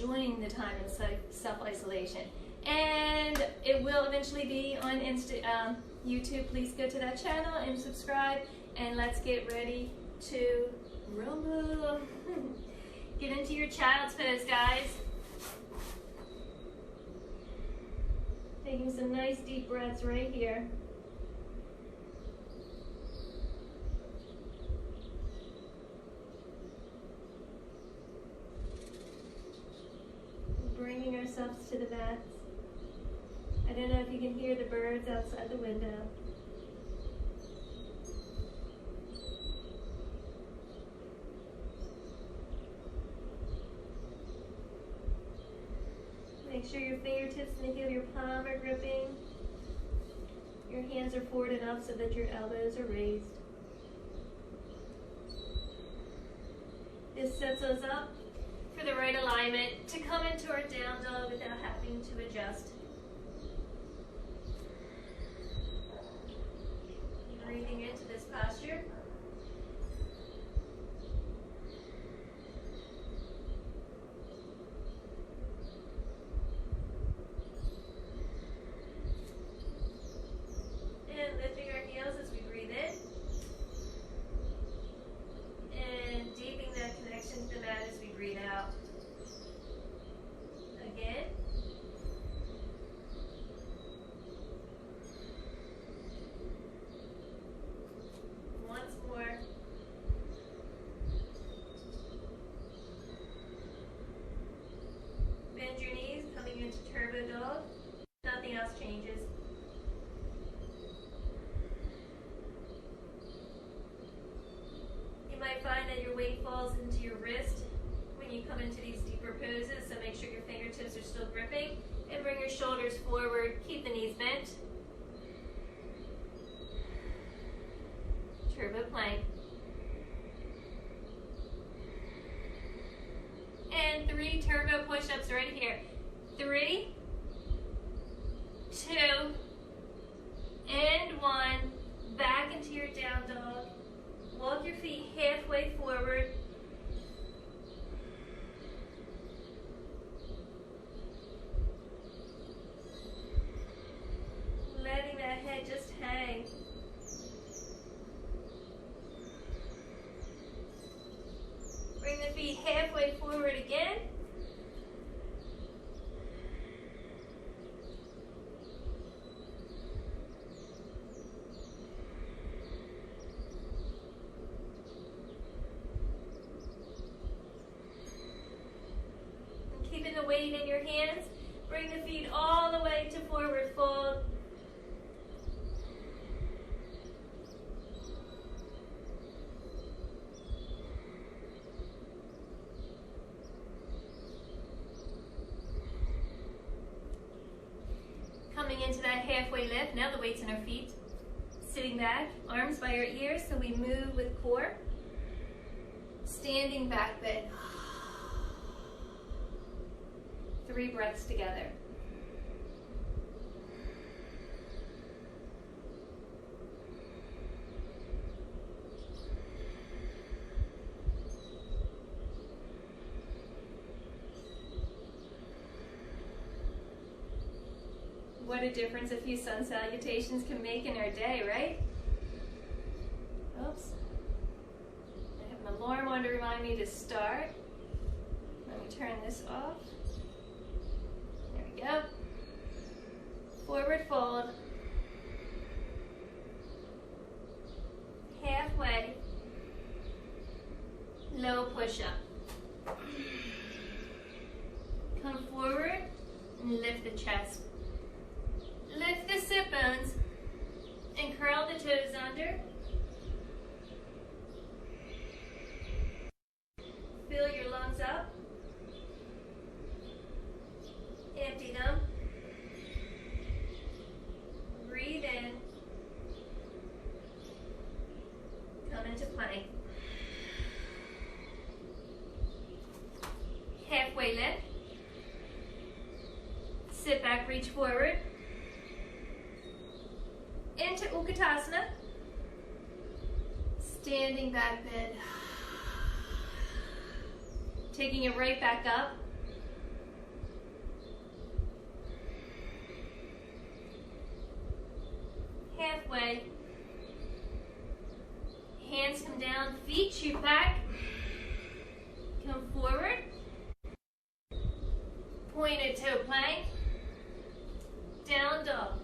enjoying the time of self-isolation. And it will eventually be on YouTube. Please go to that channel and subscribe, and let's get ready to rumble. Get into your child's pose, guys. Taking some nice deep breaths right here. Bringing ourselves to the mat. I don't know if you can hear the birds outside the window. Make sure your fingertips and the heel of your palm are gripping. Your hands are forward enough so that your elbows are raised. This sets us up for the right alignment to come into our down dog without having to adjust. Breathing into this posture. And lifting our heels as we breathe in. And deepening that connection to the mat as we breathe out. Again. Once more. Bend your knees, coming into turbo dog. Nothing else changes. You might find that your weight falls into your wrist when you come into these deeper poses, so make sure your fingertips are still gripping, and bring your shoulders forward. Keep the knees bent. Turbo plank. And 3 turbo push-ups right here. 3, 2, and 1. Back into your down dog. Walk your feet halfway forward. Letting that head just hang. Bring the feet halfway forward again. And keeping the weight in your hands, bring the feet all the way to forward fold. Coming into that halfway lift, now the weight's in our feet. Sitting back, arms by our ears, so we move with core. Standing back bend. 3 breaths together. What a difference a few sun salutations can make in our day, right? Oops. I have an alarm on to remind me to start. Let me turn this off. There we go. Forward fold. Halfway. Low push-up. Come forward and lift the chest. Lift the sit bones and curl the toes under. Fill your lungs up. Empty them. Breathe in. Come into plank. Halfway lift. Sit back, reach forward. Into Utkatasana. Standing back bend. Taking it right back up. pointed toe plank, down dog.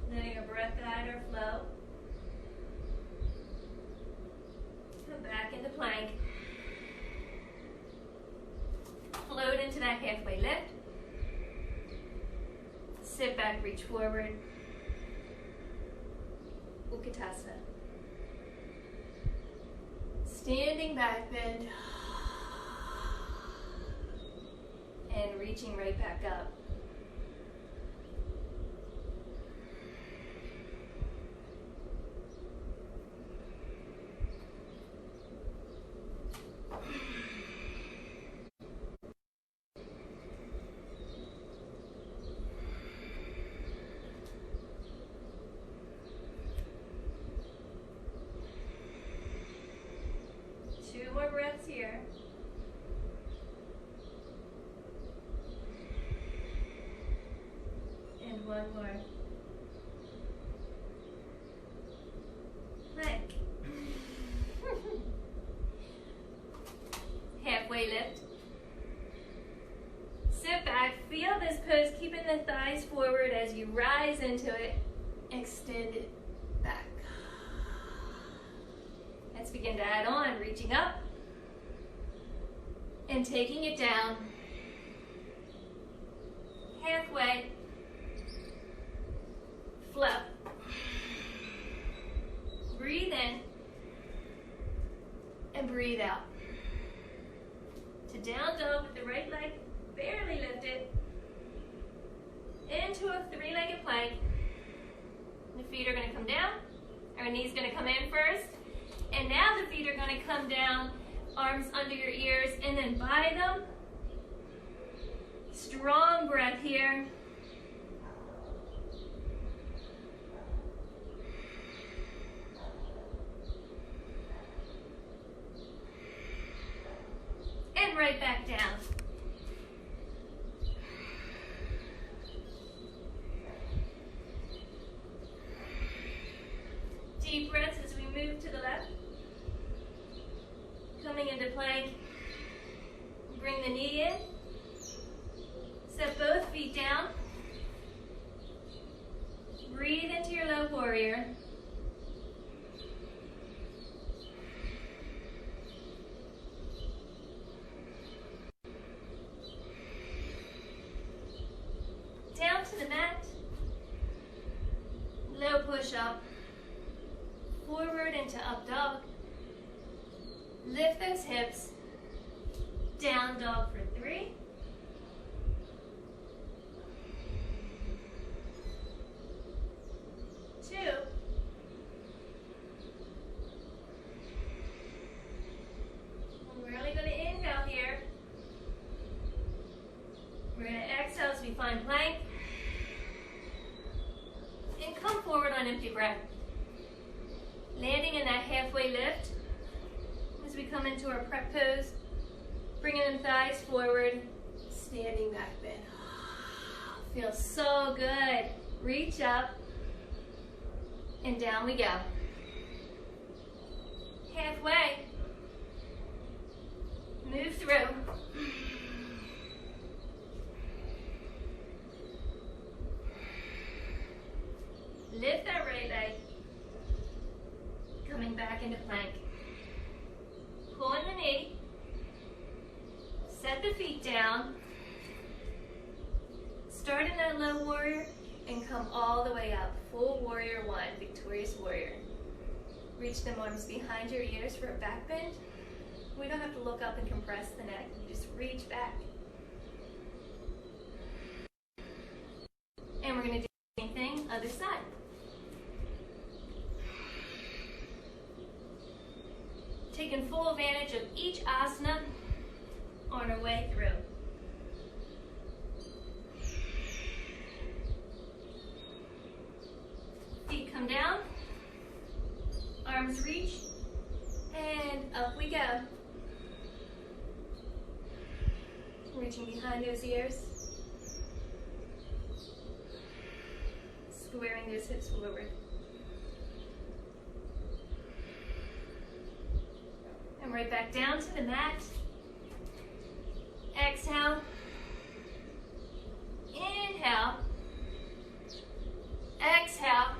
Letting your breath guide our flow. Come back into plank. Float into that halfway lift. Sit back, reach forward. Utkatasana. Standing back bend. And reaching right back up. Two more breaths here. And one more. Plank. Halfway lift. Sit back. Feel this pose, keeping the thighs forward as you rise into it. Extend it back. Let's begin to add on, reaching up and taking it down. Halfway. Flow. Breathe in and breathe out. To down dog with the right leg barely lifted. Into a three-legged plank. The feet are going to come down. Our knees going to come in first. And now the feet are going to come down, arms under your ears, and then by them. Strong breath here. And right back down. Deep breaths as we move to the left. Coming into plank, bring the knee in, set both feet down, breathe into your low warrior, down to the mat, low push up, forward into up dog. Lift those hips, down dog for 3. 2. We're really going to inhale here. We're going to exhale as we find plank. And come forward on empty breath. Landing in that halfway lift. As we come into our prep pose, bringing them thighs forward, standing back bend. Feels so good. Reach up, and down we go. Halfway. Move through. Lift that right leg. Coming back into plank. Pull in the knee, set the feet down, start in that low warrior and come all the way up. Full warrior 1, victorious warrior. Reach them arms behind your ears for a back bend. We don't have to look up and compress the neck, you just reach back. And we're going to do the same thing, other side. Taking full advantage of each asana on our way through. Feet come down, arms reach, and up we go. Reaching behind those ears. squaring those hips forward. And right back down to the mat. Exhale. Inhale. Exhale.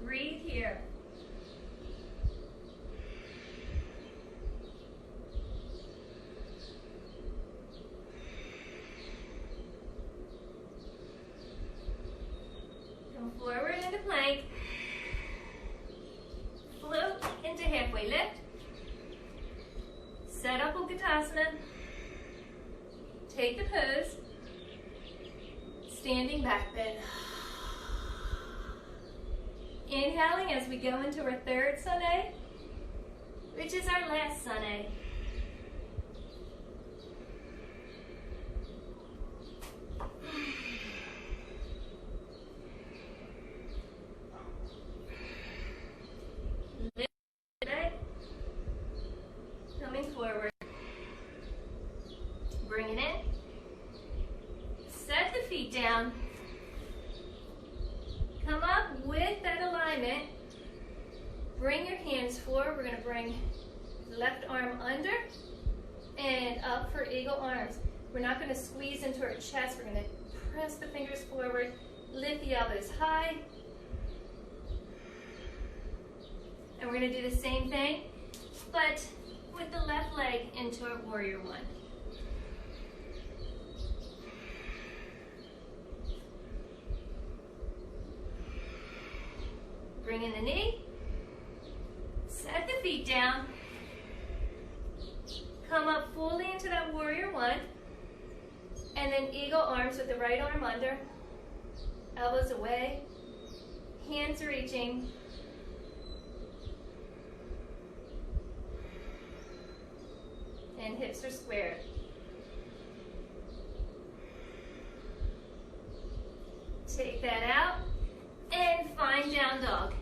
Breathe here. Come forward into plank. Float into halfway lift. Set up Utkatasana. Take the pose. Standing back bend. Inhaling as we go into our third Sane, which is our last Sane. Lift it. Coming forward. Bring it in. Set the feet down. Come up with that alignment. Bring your hands forward. We're going to bring the left arm under and up for eagle arms. We're not going to squeeze into our chest. We're going to press the fingers forward. Lift the elbows high. And we're going to do the same thing, but with the left leg into a warrior one. Bring in the knee, set the feet down, come up fully into that warrior one, and then eagle arms with the right arm under, elbows away, hands reaching, and hips are squared. Take that out and find down dog.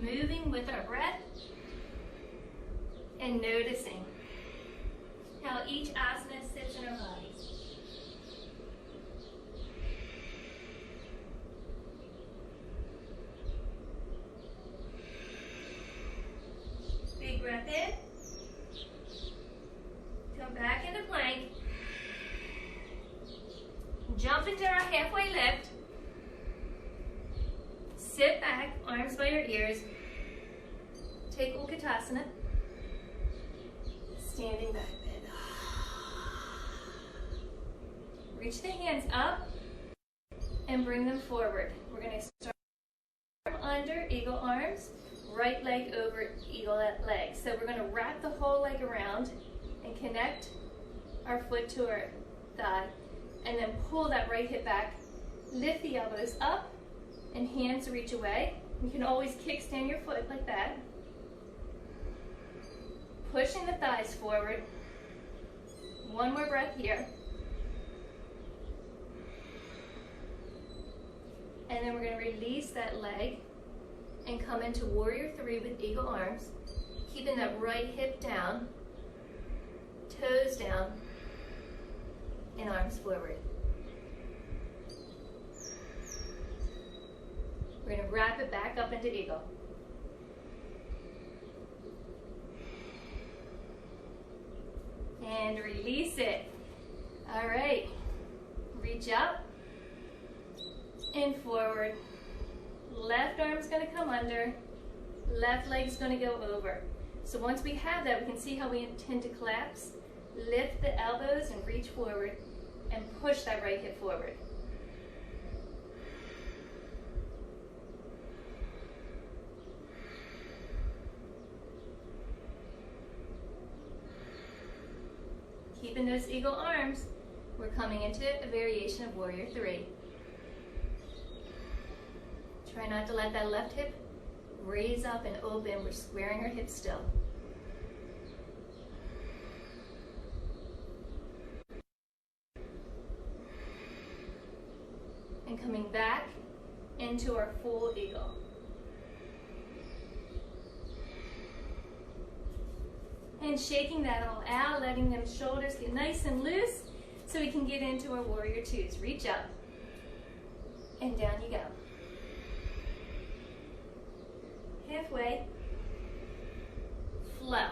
Moving with our breath and noticing how each asana sits in our bodies. Big breath in. Come back into plank. Jump into our halfway lift. Sit back, arms by your ears. Take Utkatasana. Standing back bend. Reach the hands up and bring them forward. We're going to start under eagle arms, right leg over eagle leg. So we're going to wrap the whole leg around and connect our foot to our thigh. And then pull that right hip back. Lift the elbows up and hands reach away. You can always kickstand your foot like that. Pushing the thighs forward. One more breath here. And then we're going to release that leg and come into warrior three with eagle arms. Keeping that right hip down, toes down, and arms forward. We're going to wrap it back up into eagle. And release it. All right. Reach up and forward. Left arm's going to come under. Left leg's going to go over. So once we have that, we can see how we intend to collapse. Lift the elbows and reach forward and push that right hip forward. Keeping those eagle arms, we're coming into a variation of warrior three. Try not to let that left hip raise up and open. We're squaring our hips still. And coming back into our full eagle. And shaking that all out, letting them shoulders get nice and loose. so we can get into our warrior twos. Reach up and down you go. Halfway, flow.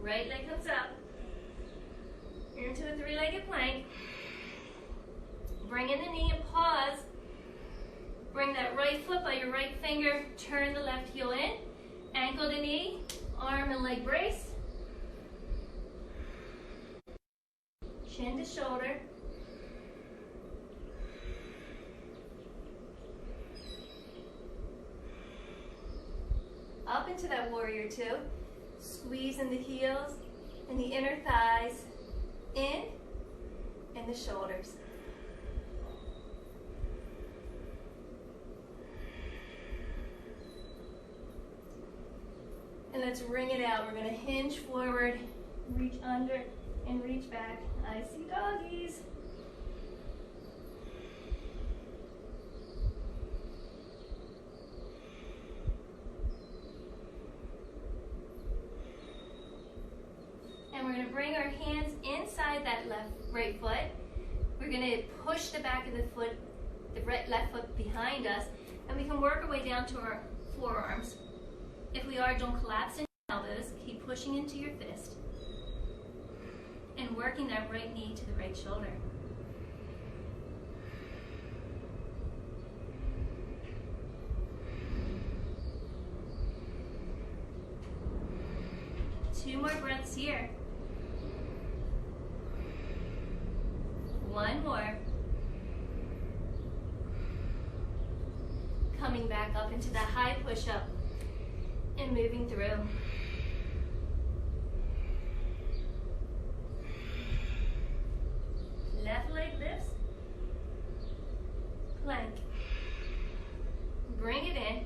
Right leg comes up into a three-legged plank. Bring in the knee and pause. Bring that right foot by your right finger. Turn the left heel in. Ankle to knee. Arm and leg brace. Chin to shoulder. Up into that warrior two. Squeeze in the heels and the inner thighs in and the shoulders. And let's ring it out. We're going to hinge forward, reach under, and reach back. Icy doggies. And we're going to bring our hands inside that right foot. We're going to push the back of the foot, the left foot behind us, and we can work our way down to our forearms. If we are, don't collapse into elbows. Keep pushing into your fist and working that right knee to the right shoulder. Two more breaths here. One more. Coming back up into that high push-up and moving through. Left leg lifts. Plank. Bring it in.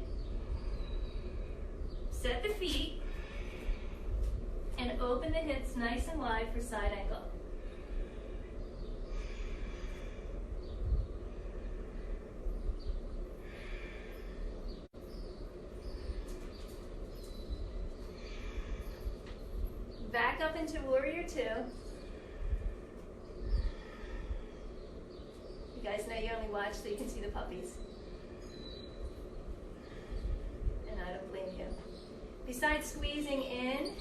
Set the feet. And open the hips nice and wide for side angle. Back up into warrior two. You guys know you only watch so you can see the puppies. And I don't blame you. Besides squeezing in,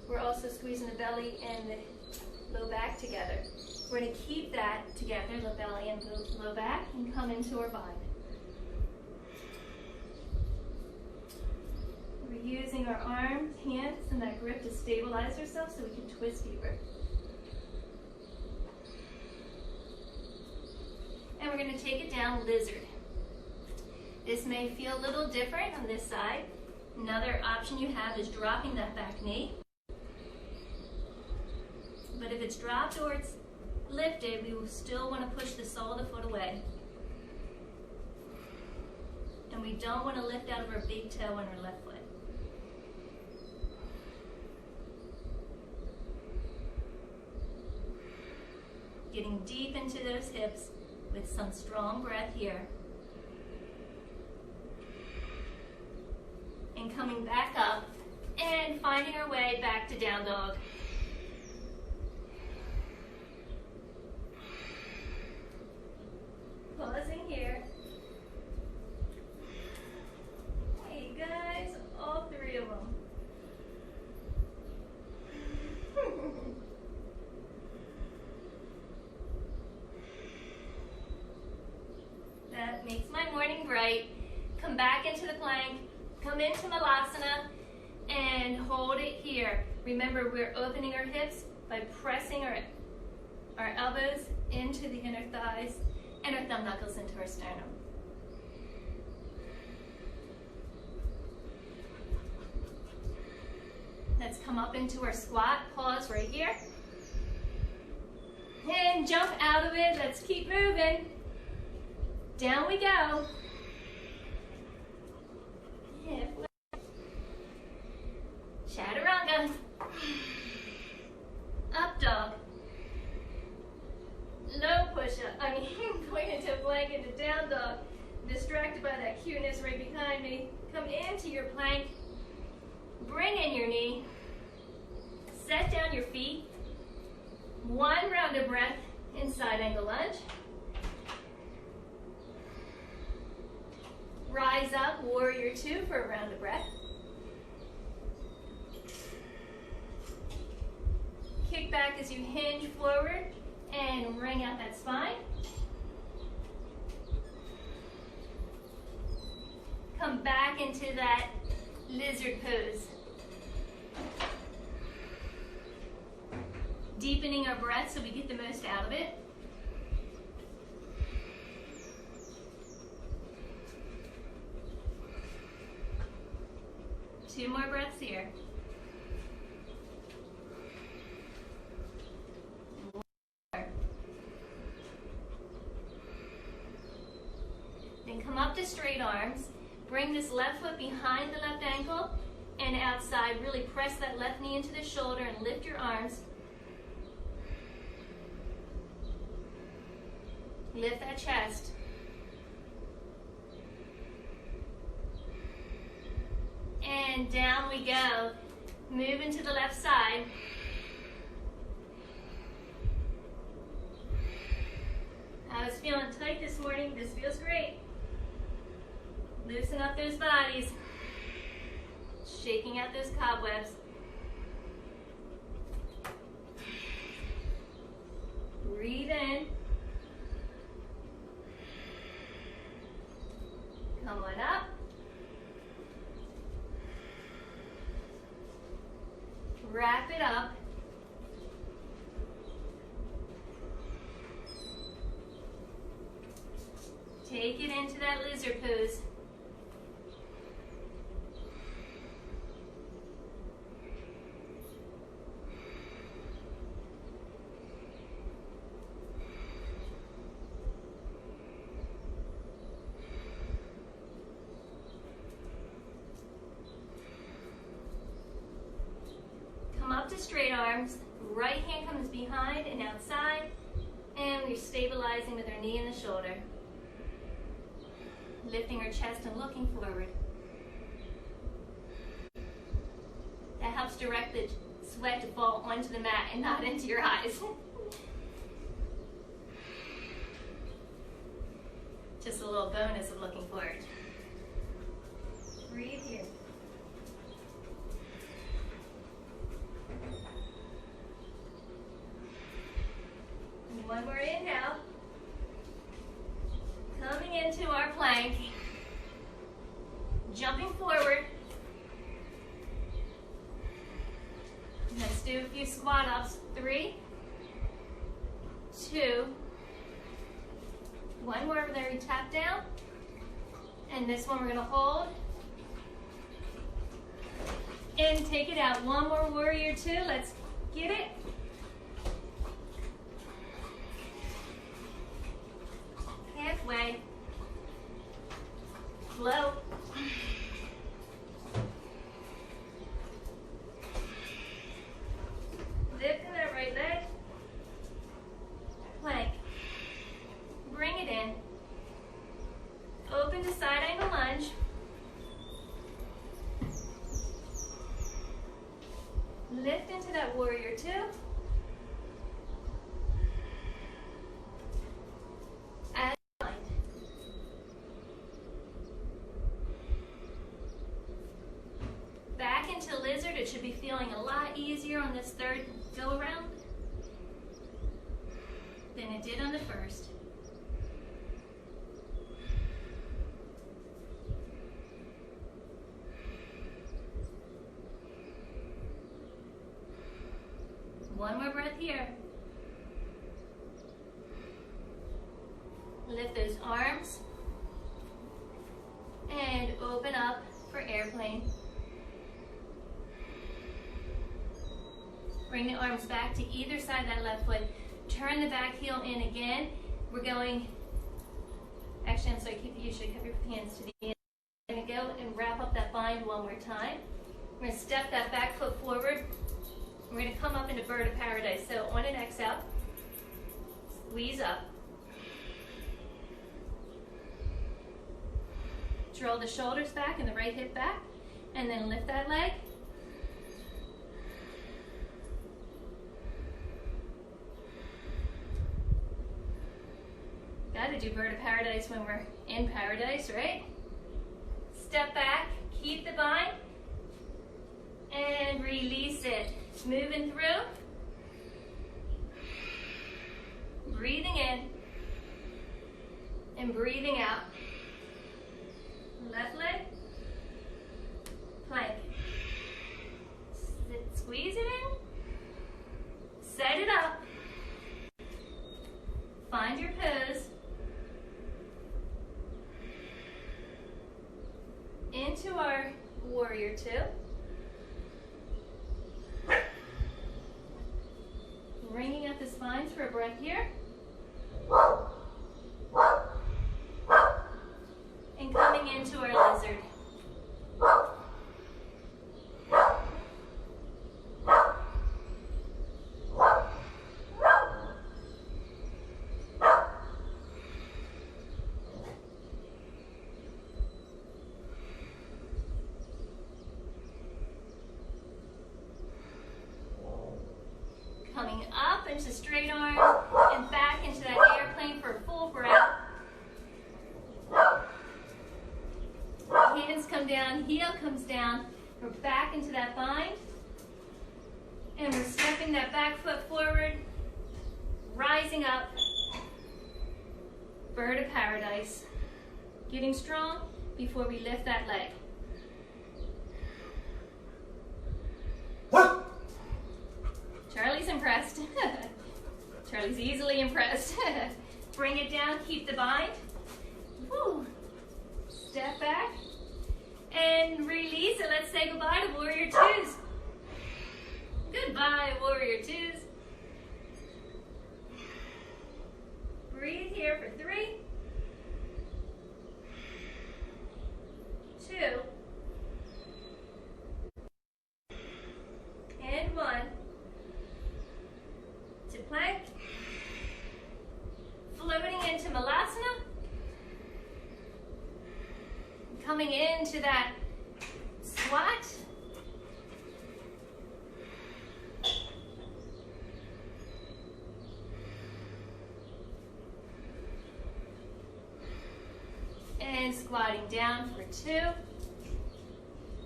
we're also squeezing the belly and the low back together. We're going to keep that together, the belly and the low back, and come into our bind. We're using our arms, hands, and that grip to stabilize ourselves so we can twist deeper. And we're going to take it down lizard. This may feel a little different on this side. Another option you have is dropping that back knee. But if it's dropped or it's lifted, we will still want to push the sole of the foot away. And we don't want to lift out of our big toe on our left foot. Getting deep into those hips with some strong breath here. And coming back up and finding our way back to down dog. Pausing here. Hey guys, all three of them. That makes my morning bright. Come back into the plank, come into Malasana, and hold it here. Remember, we're opening our hips by pressing our elbows into the inner thighs and our thumb knuckles into our sternum. Let's come up into our squat. Pause right here. And jump out of it. Let's keep moving. Down we go. Chaturanga. Up dog. Low push-up. Going into a plank, into down dog. Distracted by that cuteness right behind me. Come into your plank. your knee. Set down your feet. One round of breath in side angle lunge. Rise up, warrior two for a round of breath. Kick back as you hinge forward and wring out that spine. Come back into that lizard pose. Deepening our breath so we get the most out of it. Two more breaths here. Then come up to straight arms. Bring this left foot behind the left ankle and outside. Really press that left knee into the shoulder and lift your arms. Lift that chest. And down we go. Move into the left side. I was feeling tight this morning. This feels great. Loosen up those bodies. Shaking out those cobwebs. Breathe in. Come on up. Wrap it up. Take it into that lizard pose. To straight arms, right hand comes behind and outside, and we're stabilizing with our knee and the shoulder. Lifting our chest and looking forward. That helps direct the sweat to fall onto the mat and not into your eyes. Just a little bonus of looking forward. Breathe here. One more inhale. Coming into our plank. Jumping forward. Let's do a few squat ups. 3, 2, one more there we tap down. And this one we're going to hold. And take it out. One more warrior two. Let's get it. Halfway. Float. Lifting that right leg. Plank. Bring it in. Open to side angle lunge. Lift into that warrior two. Back into lizard. It should be feeling a lot easier on this third go around than it did on the first. One more breath here. Lift those arms and open up for airplane. Bring the arms back to either side of that left foot. Turn the back heel in again. We're going, actually I'm sorry, you should cup your hands to the end. We're going to go and wrap up that bind one more time. We're going to step that back foot forward. We're going to come up into bird of paradise. So on an exhale, squeeze up. Draw the shoulders back and the right hip back. And then lift that leg. to do bird of paradise when we're in paradise, right? Step back, keep the bind, and release it. Moving through. Breathing in and breathing out. Left leg, plank. Squeeze it in, set it up, find your pose, into our warrior two. Bringing up the spines for a breath here. And coming into our lizard. Coming up into straight arms and back into that airplane for a full breath. Hands come down, heel comes down. We're back into that bind. And we're stepping that back foot forward, rising up. Bird of paradise. Getting strong before we lift that leg. Charlie's impressed. Charlie's easily impressed. Bring it down, keep the bind. Woo. Step back and release it. Let's say goodbye to warrior twos. Goodbye, warrior twos. Breathe here for 3, 2, and 1. To plank. Floating into Malasana. Coming into that squat. And squatting down for 2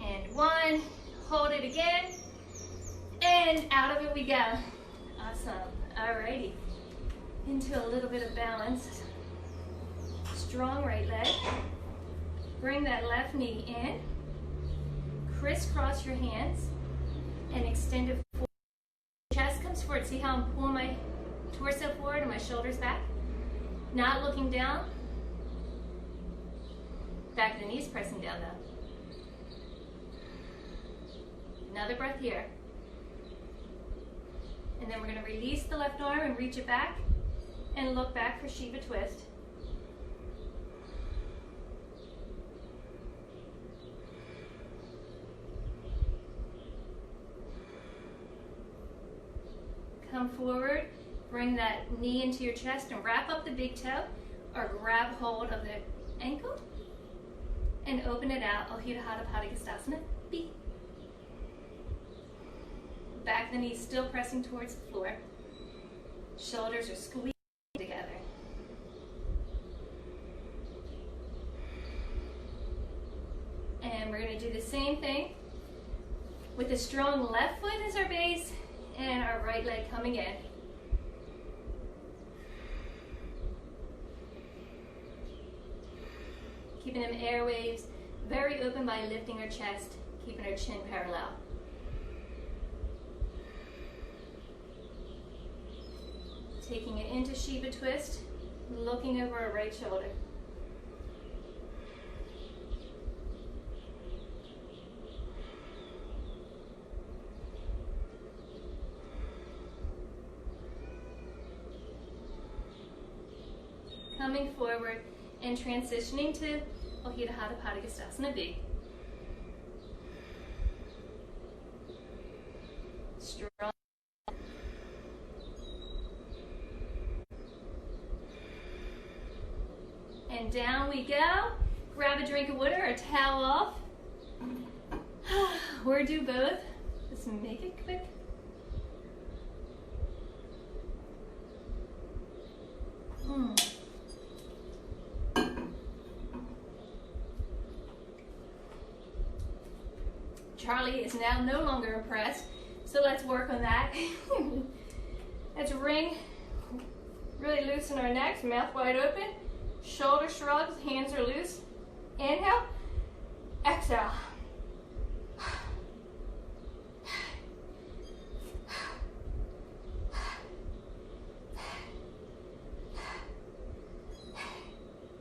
and 1. Hold it again. And out of it we go. Awesome. Alrighty. Into a little bit of balance. Strong right leg. Bring that left knee in. Crisscross your hands and extend it forward. Chest comes forward. See how I'm pulling my torso forward and my shoulders back? Not looking down. Back of the knees pressing down though. Another breath here. And then we're going to release the left arm and reach it back and look back for Shiva twist. Come forward, bring that knee into your chest and wrap up the big toe or grab hold of the ankle and open it out. Adho Mukha Padangusthasana B. Back of the knees still pressing towards the floor. Shoulders are squeezed together. And we're going to do the same thing with a strong left foot as our base and our right leg coming in. Keeping them airwaves very open by lifting our chest, keeping our chin parallel. Taking it into Shiva twist, looking over our right shoulder. Coming forward and transitioning to Adho Mukha Padangusthasana B. Strong. And down we go. Grab a drink of water or a towel off. Or do both. Just make it quick. Charlie is now no longer impressed. So let's work on that. Let's really loosen our necks, mouth wide open, shoulder shrugs, hands are loose. Inhale, exhale.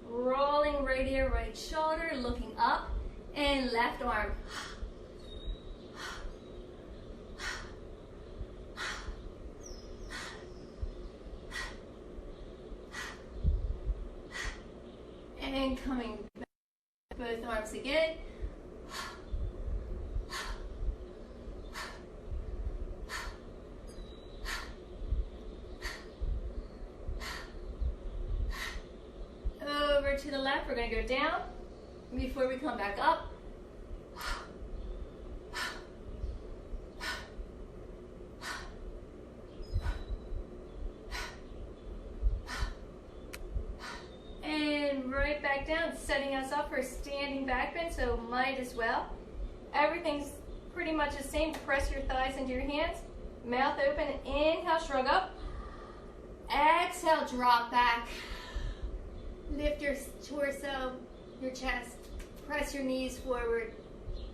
Rolling right ear, right shoulder, looking up, and left arm. And coming back, both arms again. Over to the left, we're going to go down before we come back up. And right back down, setting us up for a standing back bend, so might as well. Everything's pretty much the same. Press your thighs into your hands, mouth open, inhale, shrug up. Exhale, drop back. Lift your torso, your chest, press your knees forward,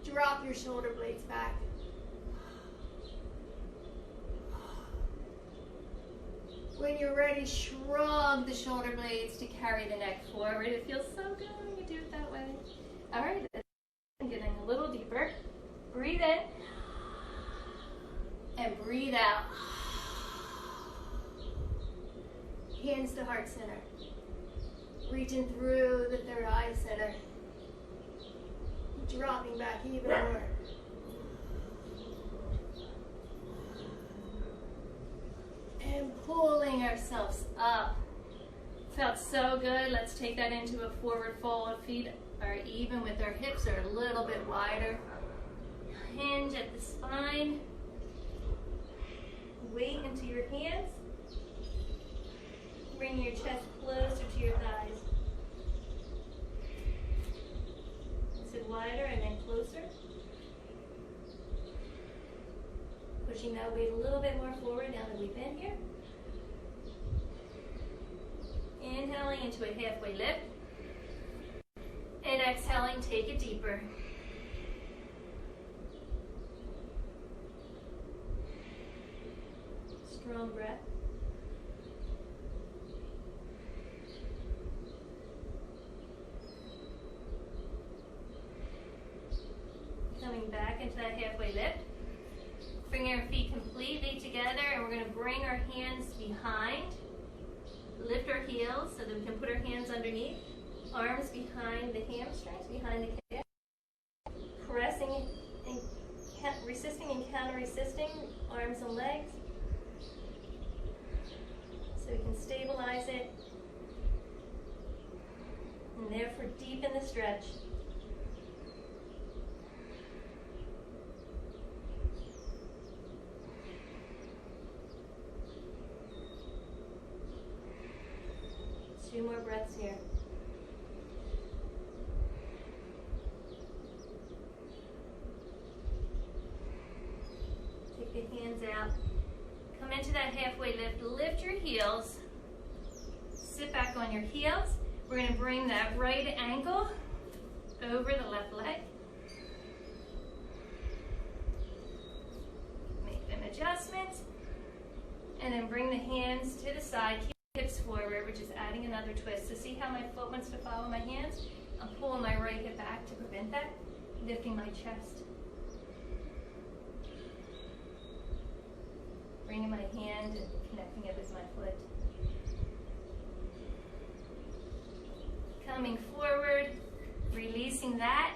drop your shoulder blades back. When you're ready, shrug the shoulder blades to carry the neck forward. It feels so good when you do it that way. All right, I'm getting a little deeper. Breathe in and breathe out. Hands to heart center. Reaching through the third eye center. Dropping back even more. And pulling ourselves up. Felt so good. Let's take that into a forward fold. Feet are even with our hips are a little bit wider. Hinge at the spine. Weight into your hands. Bring your chest closer to your thighs. Sit wider and then closer. Pushing that weight a little bit more forward now that we've been here. Inhaling into a halfway lift. And exhaling, take it deeper. Strong breath. Coming back into that halfway lift. Bring our feet completely together and we're going to bring our hands behind. Lift our heels so that we can put our hands underneath. Arms behind the hamstrings, behind the calf. Pressing and resisting and counter-resisting, arms and legs. So we can stabilize it. And therefore deepen the stretch. Two more breaths here. Take the hands out. Come into that halfway lift. Lift your heels. Sit back on your heels. We're going to bring that right ankle over the left leg. Make them adjustments. And then bring the hands to the side. Hips forward, which is adding another twist. So see how my foot wants to follow my hands? I'm pulling my right hip back to prevent that. Lifting my chest. Bringing my hand and connecting it with my foot. Coming forward, releasing that,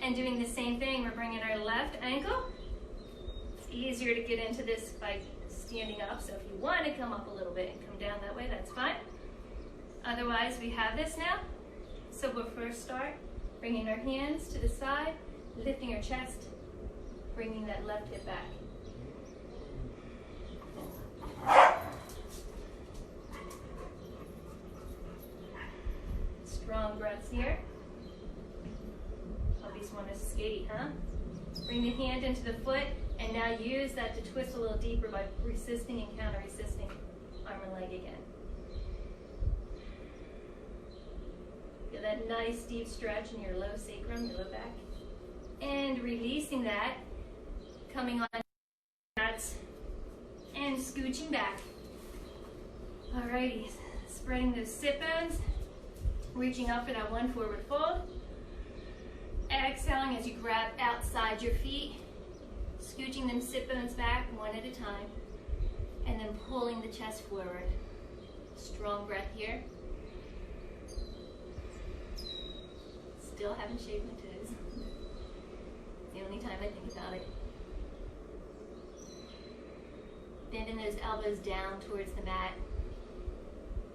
and doing the same thing. We're bringing our left ankle. It's easier to get into this by standing up, so if you want to come up a little bit and come down that way, that's fine. Otherwise, we have this now. So we'll first start bringing our hands to the side, lifting our chest, bringing that left hip back. Strong breaths here. Puppies want to skate, huh? Bring the hand into the foot, and now use that to twist a little deeper by resisting and counter-resisting arm and leg again. Feel that nice deep stretch in your low sacrum, your low back. And releasing that, coming on and scooching back. Alrighty, spreading those sit bones, reaching up for that one forward fold. Exhaling as you grab outside your feet, scooching them sit bones back one at a time, and then pulling the chest forward. Strong breath here. Still haven't shaved my toes. It's the only time I think about it. Bending those elbows down towards the mat,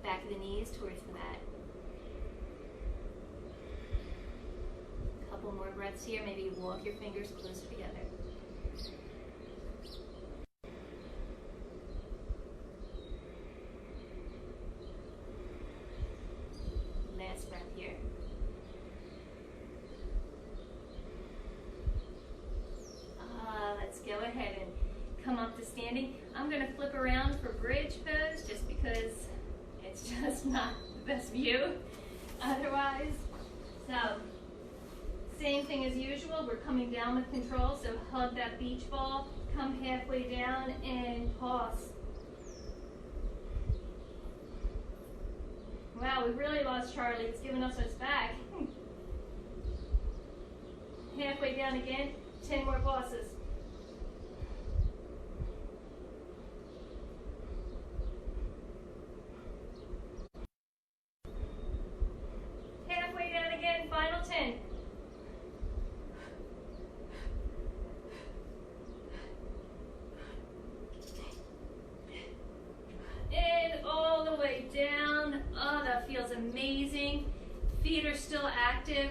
back of the knees towards the mat. A couple more breaths here. Maybe you walk your fingers closer together. Last breath here. Let's go ahead and come up to standing. I'm going to flip around for bridge pose just because it's just not the best view otherwise. So, same thing as usual. We're coming down with control, so hug that beach ball, come halfway down and pause. Wow, we really lost Charlie. It's giving us back. Halfway down again, 10 more pauses. Halfway down again, final 10. And all the way down. Oh, that feels amazing. Feet are still active.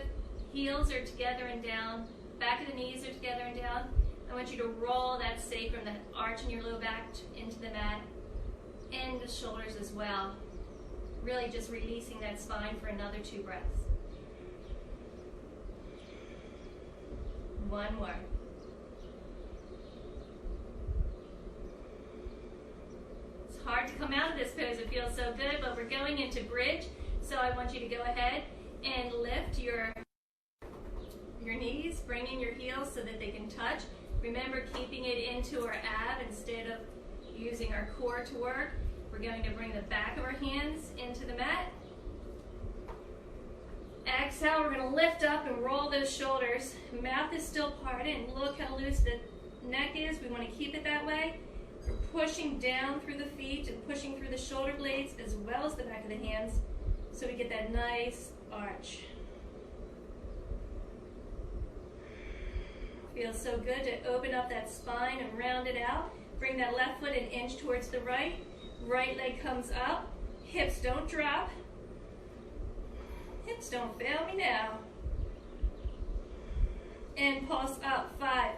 Heels are together and down. Back of the knees are together and down. I want you to roll that sacrum, that arch in your low back into the mat and the shoulders as well. Really just releasing that spine for another 2 breaths. One more. It's hard to come out of this pose. It feels so good, but we're going into bridge. So I want you to go ahead and lift your knees, bringing your heels so that they can touch. Remember, keeping it into our ab instead of using our core to work. We're going to bring the back of our hands into the mat. Exhale, we're going to lift up and roll those shoulders. Mouth is still parted, and look how loose the neck is. We want to keep it that way. We're pushing down through the feet and pushing through the shoulder blades as well as the back of the hands so we get that nice arch. Feels so good to open up that spine and round it out. Bring that left foot an inch towards the right. Right leg comes up. Hips don't drop. Hips don't fail me now. And pulse up. 5,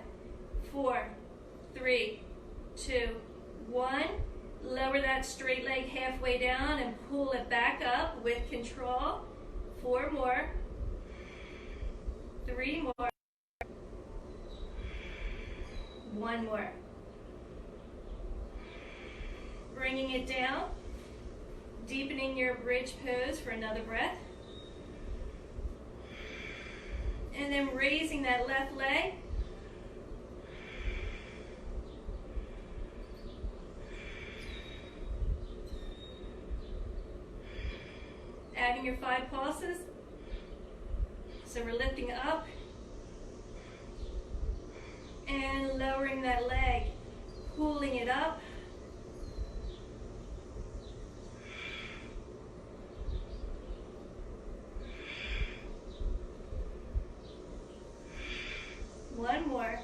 4, 3, 2, 1. Lower that straight leg halfway down and pull it back up with control. 4 more. 3 more. 1 more. Bringing it down, deepening your bridge pose for another breath. And then raising that left leg. Adding your 5 pulses. So we're lifting up and lowering that leg, pulling it up. One more.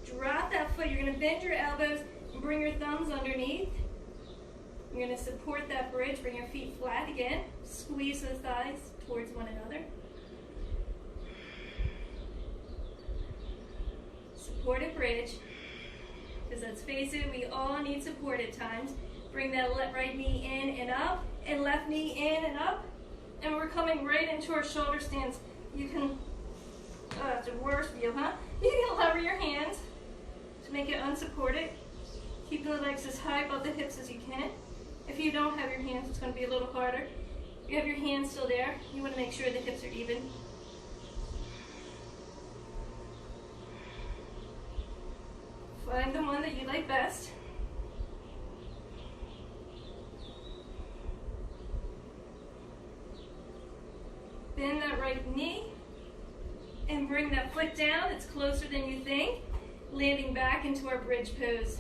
Drop that foot. You're going to bend your elbows and bring your thumbs underneath. You're going to support that bridge. Bring your feet flat again. Squeeze those thighs towards one another. Supported bridge. Because let's face it, we all need support at times. Bring that right knee in and up, and left knee in and up. And we're coming right into our shoulder stance. You can Oh, that's the worst view, huh? You can hover your hands to make it unsupported. Keep the legs as high above the hips as you can. If you don't have your hands, it's going to be a little harder. If you have your hands still there, you want to make sure the hips are even. Find the one that you like best. Bend that right knee and bring that foot down. It's closer than you think. Landing back into our bridge pose.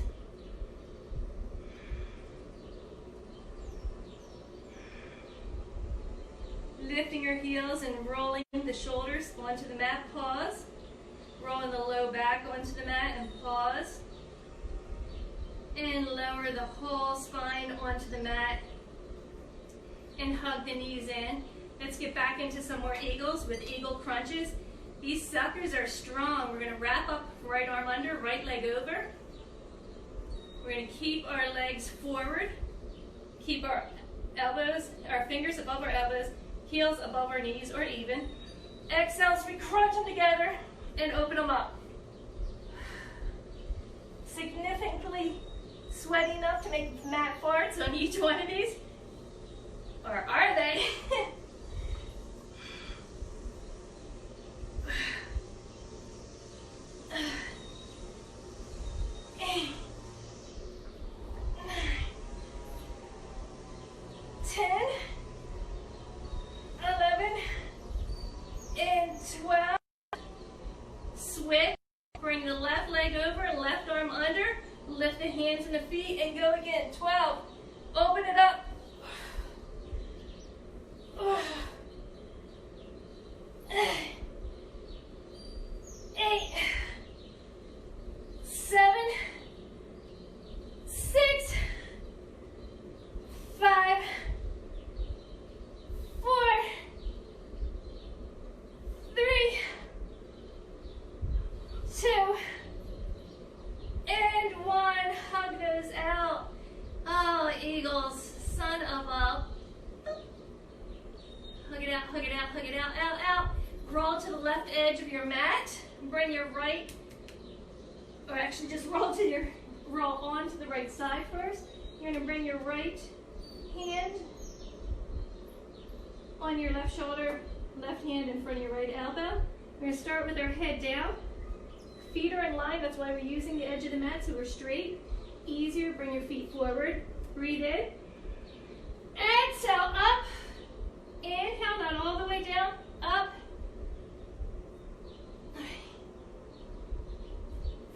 Lifting your heels and rolling the shoulders onto the mat. Pause. Rolling the low back onto the mat and pause. And lower the whole spine onto the mat and hug the knees in. Let's get back into some more eagles with eagle crunches. These suckers are strong. We're going to wrap up right arm under, right leg over. We're going to keep our legs forward. Keep our elbows, our fingers above our elbows, heels above our knees or even. Exhale as we crunch them together and open them up. Significantly sweaty enough to make mat farts on each one of these? Or are they? 8, 9, 10, 11, and 12. Switch. Bring the left leg over, left arm under. Lift the hands and the feet and go again. 12. Open it up. 8, 7, 6, 5, 4, 3, 2, and 1. Hug those out. Oh, eagles, son of a. Hug it out, hug it out, hug it out, out, out. Roll to the left edge of your mat. Bring your right, or actually just roll onto the right side first. You're going to bring your right hand on your left shoulder, left hand in front of your right elbow. We're going to start with our head down. Feet are in line, that's why we're using the edge of the mat so we're straight. Easier, bring your feet forward. Breathe in. Exhale, up. Inhale, not all the way down, up.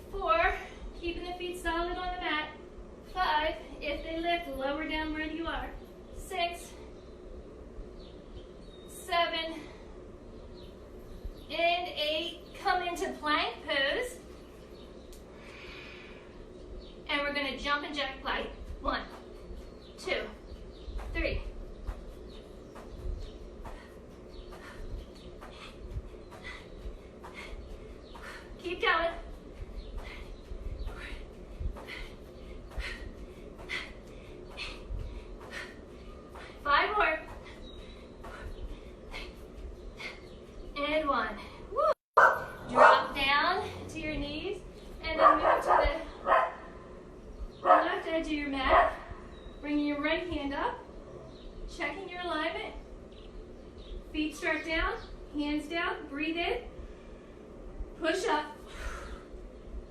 4, keeping the feet solid on the mat. 5, if they lift, lower down where you are. 6, 7, and 8. Come into plank pose. And we're going to jump and jack plank. 1, 2, 3. Keep going. 5 more. And 1. Woo. Drop down to your knees and then move to the left edge of your mat. Bringing your right hand up. Checking your alignment. Feet start down. Hands down. Breathe in. Push up.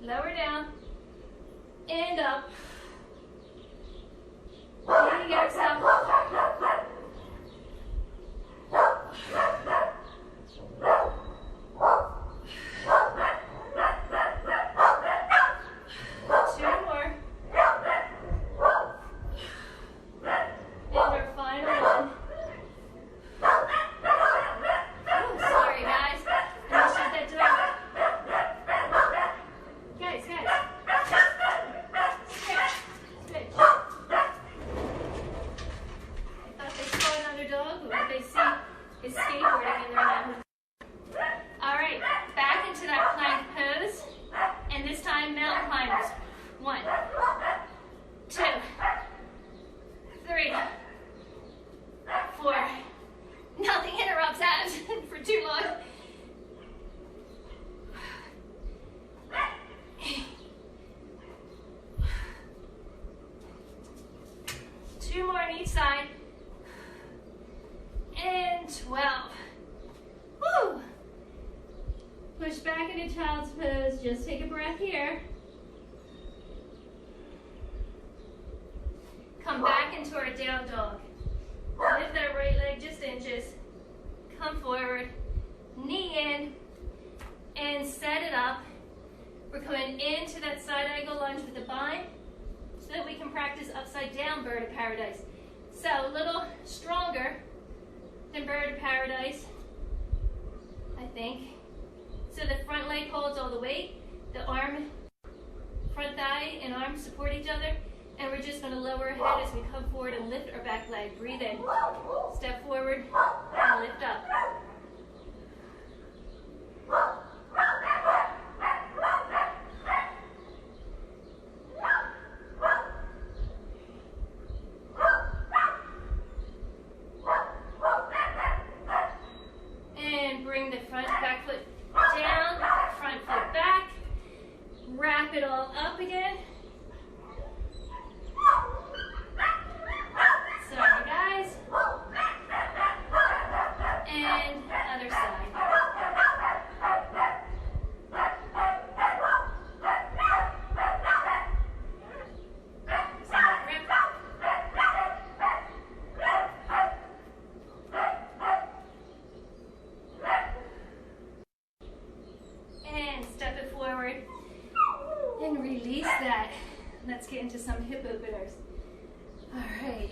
Lower down. And up. Big exhale. just take a breath here. Come back into our down dog. Lift that right leg just inches. Come forward, knee in, and set it up. We're coming into that side angle lunge with the bind so that we can practice upside down bird of paradise. So a little stronger than bird of paradise, I think. So the front leg holds all the weight. The arm, front thigh and arm support each other. And we're just going to lower our head as we come forward and lift our back leg. Breathe in. Step forward and lift up. And bring the back foot down, front foot back. Wrap it all up again. Sorry guys. And other side. And step it forward. And release that. Let's get into some hip openers. All right,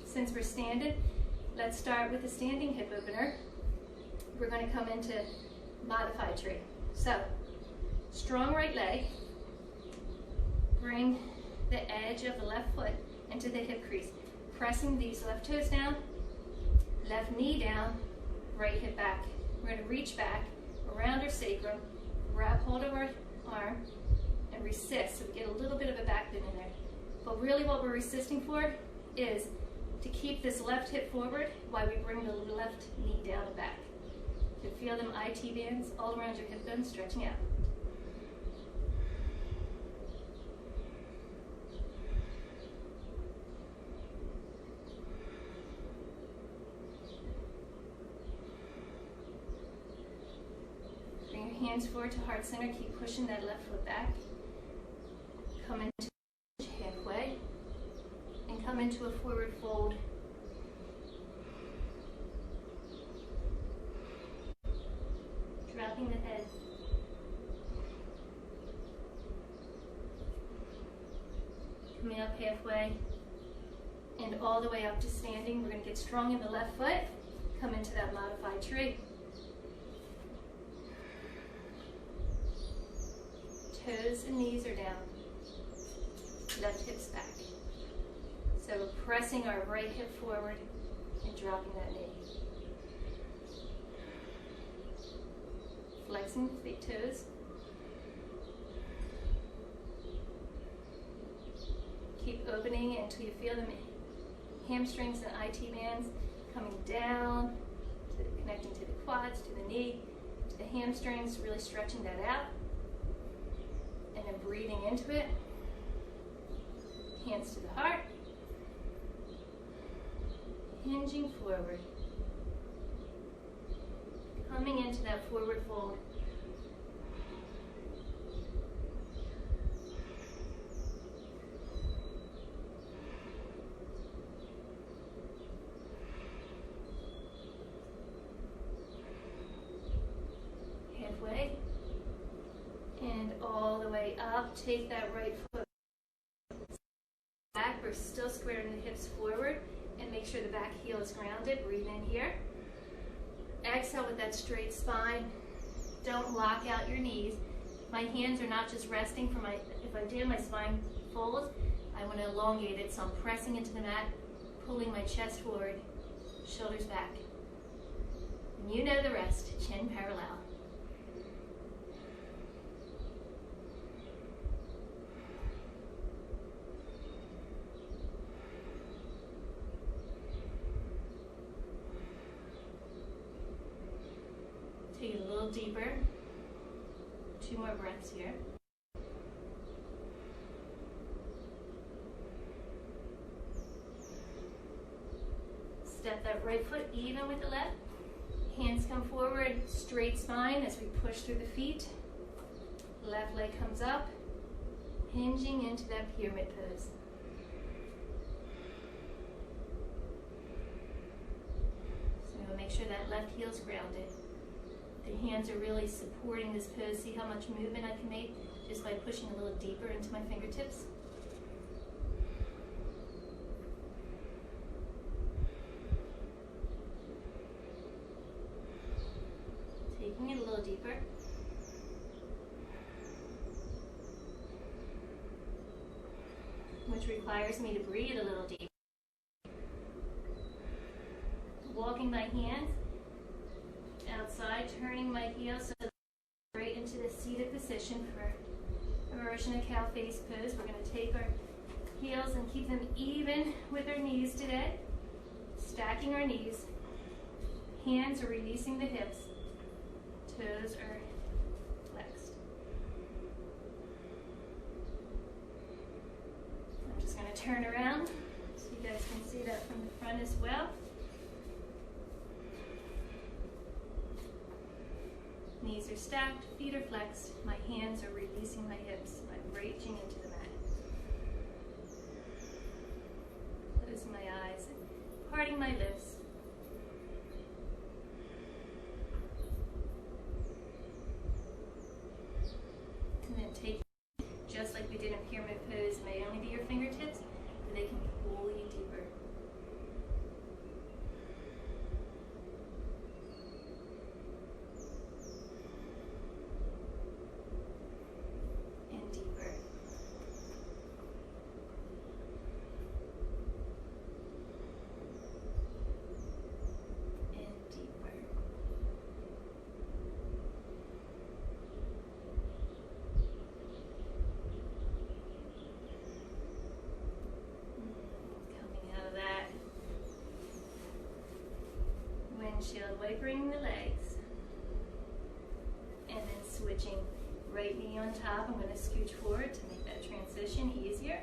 since we're standing, let's start with a standing hip opener. We're going to come into modified tree. So, strong right leg, bring the edge of the left foot into the hip crease, pressing these left toes down, left knee down, right hip back. We're going to reach back around our sacrum, grab hold of our arm, and resist, so we get a little bit of a back bend in there. But really what we're resisting for is to keep this left hip forward while we bring the left knee down and back. You can feel them IT bands all around your hip bone stretching out. Bring your hands forward to heart center. Keep pushing that left foot back. Come into halfway and come into a forward fold. Dropping the head. Coming up halfway and all the way up to standing. We're going to get strong in the left foot. Come into that modified tree. Toes and knees are down. Left hip's back. So we're pressing our right hip forward and dropping that knee. Flexing the big toes. Keep opening until you feel the hamstrings and IT bands coming down, connecting to the quads, to the knee, to the hamstrings, really stretching that out. And then breathing into it. Hands to the heart. Hinging forward. Coming into that forward fold. Halfway. And all the way up. Take that right foot back. We're still squaring the hips forward. And make sure the back heel is grounded. Breathe in here. Exhale with that straight spine. Don't lock out your knees. My hands are not just resting for if I do, my spine folds. I want to elongate it, so I'm pressing into the mat, pulling my chest forward, shoulders back. And you know the rest, chin parallel. Take it a little deeper. 2 more breaths here. Step that right foot even with the left. Hands come forward, straight spine as we push through the feet. Left leg comes up, hinging into that pyramid pose. So make sure that left heel's grounded. The hands are really supporting this pose. See how much movement I can make just by pushing a little deeper into my fingertips? Taking it a little deeper. Which requires me to breathe a little deeper. Walking my hands outside, turning my heels so right into the seated position for Virashana cow face pose. We're going to take our heels and keep them even with our knees today. Stacking our knees. Hands are releasing the hips. Toes are flexed. I'm just going to turn around so you guys can see that from the front as well. Knees are stacked, feet are flexed, my hands are releasing my hips. I'm reaching into the mat. Closing my eyes and parting my lips. And then take, just like we did in pyramid pose, it may only be your fingertips, but they can pull you deeper. Windshield wipering the legs, and then switching right knee on top. I'm going to scooch forward to make that transition easier.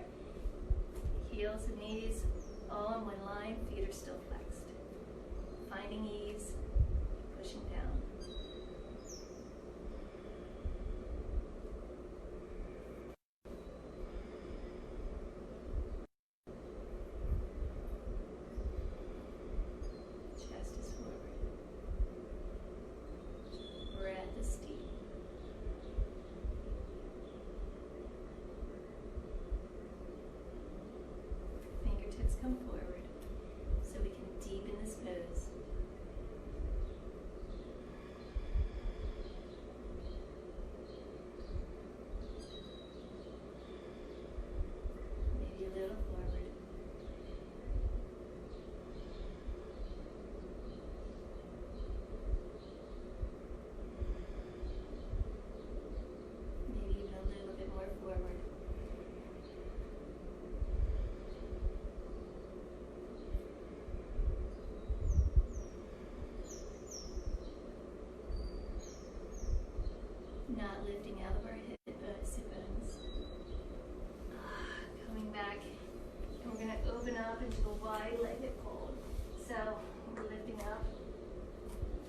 Heels and knees all in one line, feet are still flexed. Finding ease, pushing down. Come forward so we can deepen this pose. Maybe a little forward. Maybe even a little bit more forward. Not lifting out of our sit bones. Coming back, and we're going to open up into a wide-legged fold. So we're lifting up,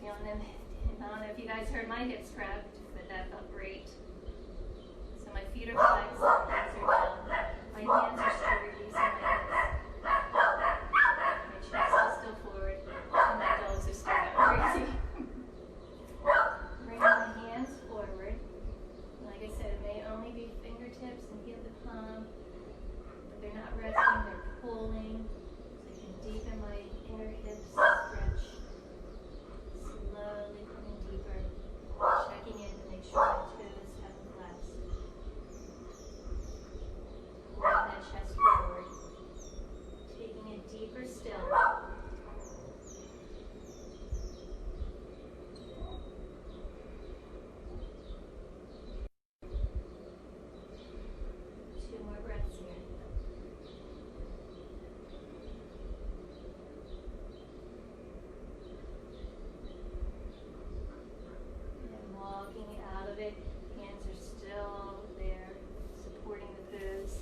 feeling them. I don't know if you guys heard my hips crack, but that felt great. So my feet are flexed, my hands are down. My hands are still releasing my hips. My chest is still forward, and my dogs are still going crazy. Bring my hands forward. Like I said, it may only be fingertips and heel to palm, but they're not resting, they're pulling. So I can deepen my inner hips, stretch. Slowly coming deeper, checking in to make sure my toes haven't collapsed. Pulling that chest forward, taking it deeper still. Hands are still there, supporting the pose.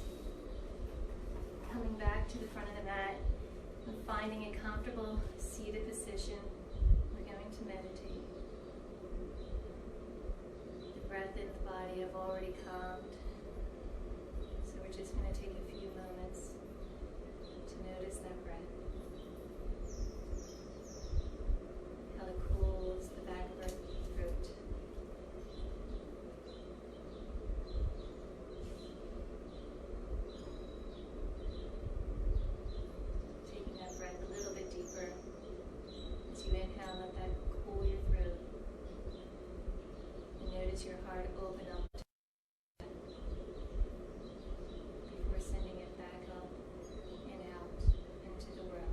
Coming back to the front of the mat and finding a comfortable seated position. We're going to meditate. The breath in the body. body have already calmed. So we're just going to take a few moments to notice that breath. How it cools the back of our throat. Taking that breath a little bit deeper. As you inhale, let that cool your throat. And notice your heart open up before sending it back up and out into the world.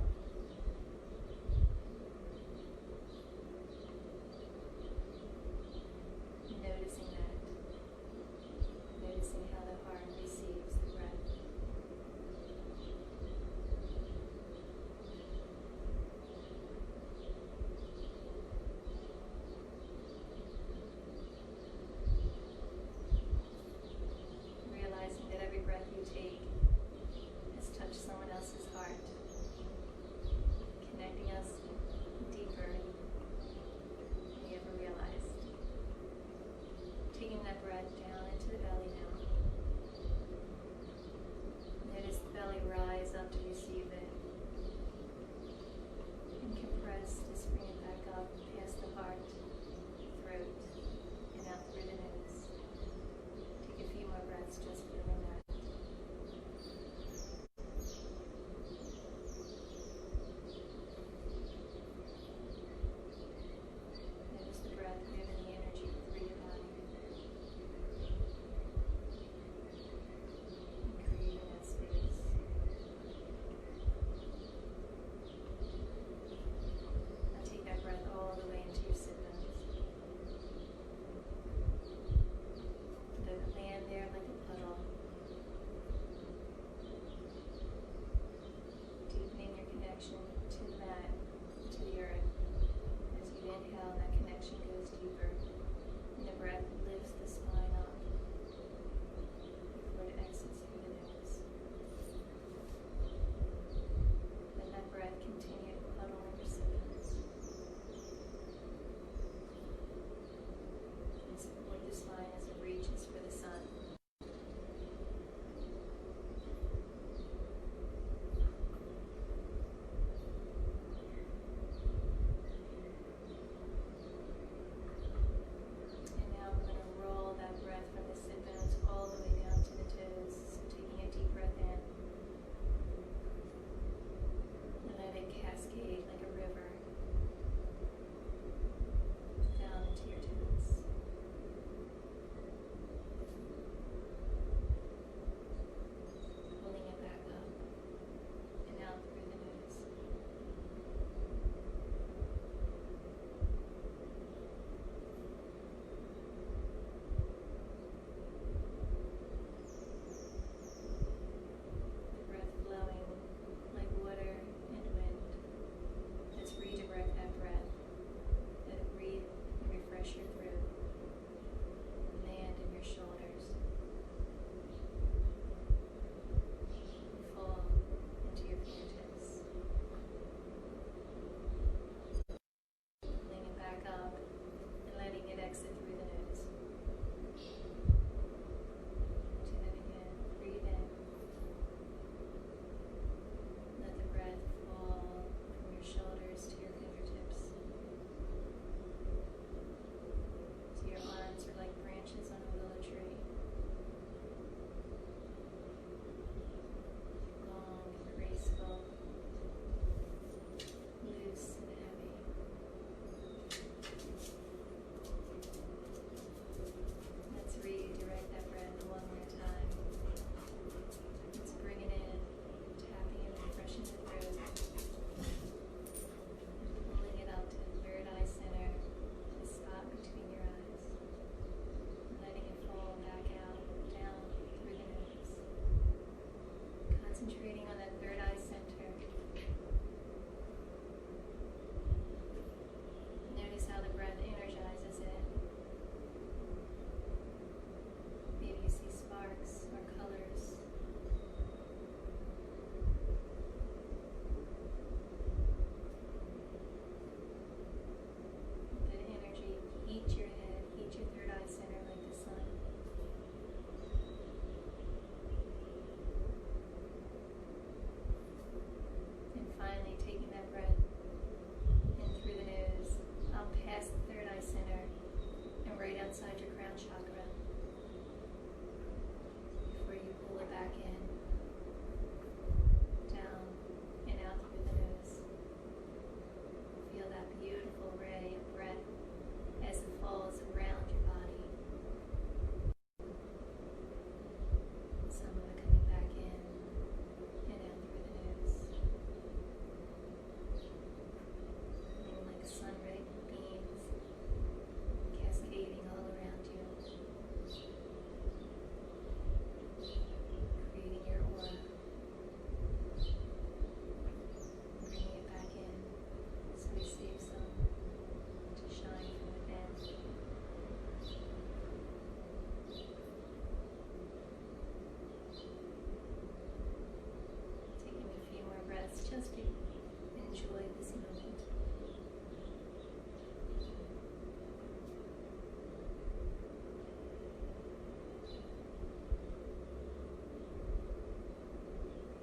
just enjoy this moment.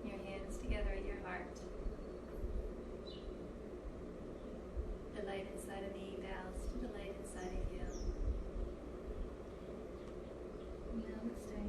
Your hands together at your heart. The light inside of me bows to the light inside of you. Namaste.